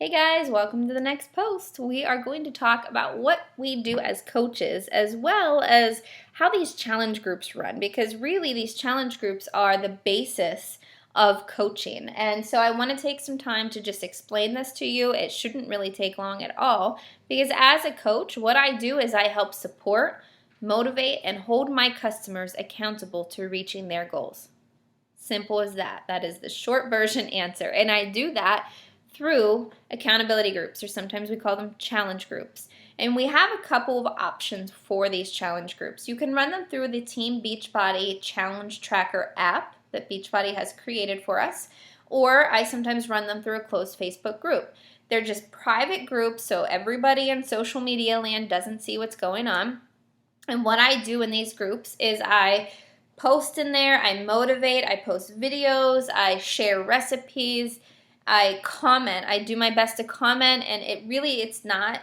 Hey guys, welcome to the next post. We are going to talk about what we do as coaches as well as how these challenge groups run, because really these challenge groups are the basis of coaching. And so I want to take some time to just explain this to you. It shouldn't really take long at all, because as a coach, what I do is I help support, motivate, and hold my customers accountable to reaching their goals. Simple as that. That is the short version answer. And I do that through accountability groups, or sometimes we call them challenge groups. And we have a couple of options for these challenge groups. You can run them through the Team Beachbody Challenge Tracker app that Beachbody has created for us, or I sometimes run them through a closed Facebook group. They're just private groups, so everybody in social media land doesn't see what's going on. And what I do in these groups is I post in there, I motivate, I post videos, I share recipes, I comment. I do my best to comment, and it's not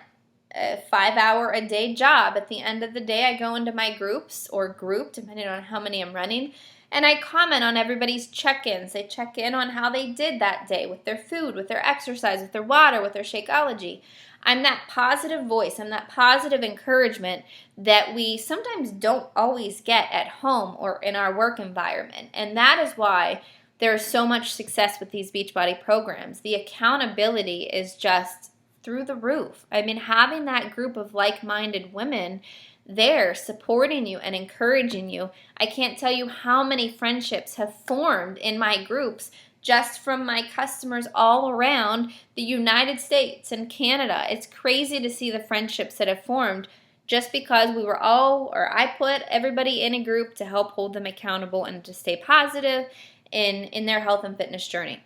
a 5-hour-a-day job. At the end of the day, I go into my groups or group, depending on how many I'm running, and I comment on everybody's check-ins. They check in on how they did that day with their food, with their exercise, with their water, with their Shakeology. I'm that positive voice. I'm that positive encouragement that we sometimes don't always get at home or in our work environment. And that is why there's so much success with these Beachbody programs. The accountability is just through the roof. I mean, having that group of like-minded women there supporting you and encouraging you, I can't tell you how many friendships have formed in my groups just from my customers all around the United States and Canada. It's crazy to see the friendships that have formed just because I put everybody in a group to help hold them accountable and to stay positive in their health and fitness journey.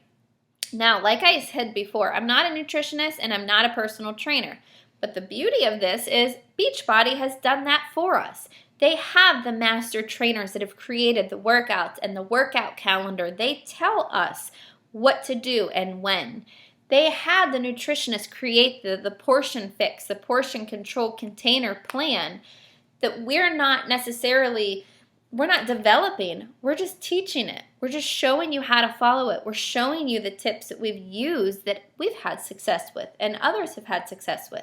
Now, like I said before, I'm not a nutritionist and I'm not a personal trainer. But the beauty of this is Beachbody has done that for us. They have the master trainers that have created the workouts and the workout calendar. They tell us what to do and when. They had the nutritionists create the portion fix, the portion control container plan that we're not developing, we're just teaching it. We're just showing you how to follow it. We're showing you the tips that we've used that we've had success with and others have had success with.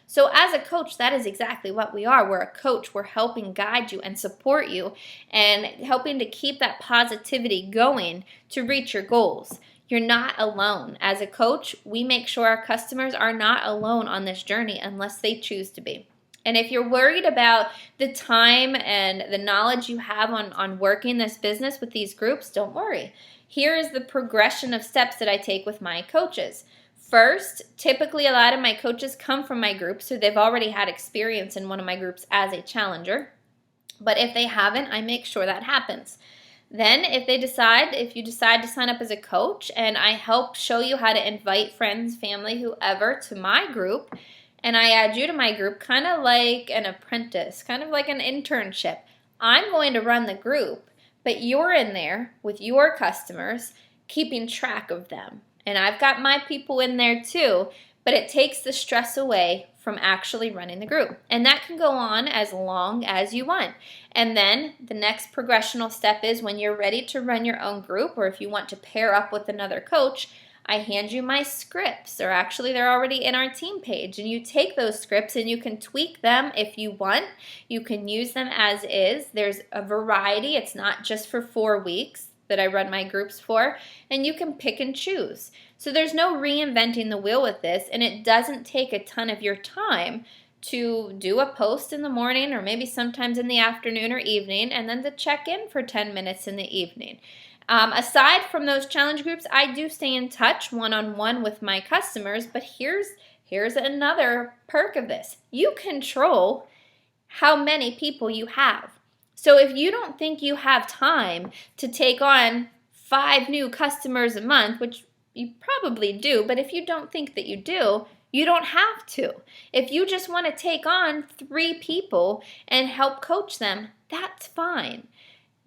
So as a coach, that is exactly what we are. We're a coach. We're helping guide you and support you and helping to keep that positivity going to reach your goals. You're not alone. As a coach, we make sure our customers are not alone on this journey unless they choose to be. And if you're worried about the time and the knowledge you have on working this business with these groups, don't worry. Here is the progression of steps that I take with my coaches. First, typically a lot of my coaches come from my group, so they've already had experience in one of my groups as a challenger. But if they haven't, I make sure that happens. Then if you decide to sign up as a coach, and I help show you how to invite friends, family, whoever to my group, and I add you to my group kind of like an apprentice, kind of like an internship. I'm going to run the group, but you're in there with your customers, keeping track of them. And I've got my people in there too, but it takes the stress away from actually running the group. And that can go on as long as you want. And then the next progressional step is when you're ready to run your own group, or if you want to pair up with another coach, I hand you my scripts, or actually they're already in our team page, and you take those scripts and you can tweak them if you want. You can use them as is. There's a variety. It's not just for 4 weeks that I run my groups for, and you can pick and choose. So there's no reinventing the wheel with this, and it doesn't take a ton of your time to do a post in the morning or maybe sometimes in the afternoon or evening, and then to check in for 10 minutes in the evening. Aside from those challenge groups, I do stay in touch one-on-one with my customers, but here's another perk of this. You control how many people you have. So if you don't think you have time to take on 5 new customers a month, which you probably do, but if you don't think that you do, you don't have to. If you just want to take on 3 people and help coach them, that's fine.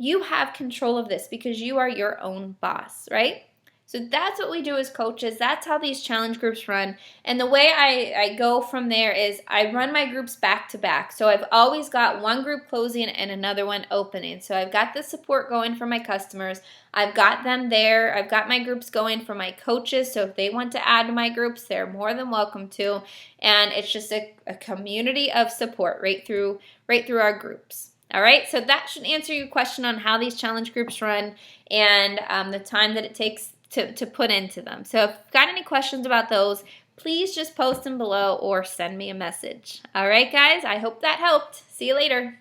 You have control of this because you are your own boss, right? So that's what we do as coaches. That's how these challenge groups run. And the way I go from there is I run my groups back to back. So I've always got one group closing and another one opening. So I've got the support going for my customers. I've got them there. I've got my groups going for my coaches. So if they want to add to my groups, they're more than welcome to. And it's just a community of support right through our groups. All right, so that should answer your question on how these challenge groups run and the time that it takes to put into them. So if you've got any questions about those, please just post them below or send me a message. All right, guys, I hope that helped. See you later.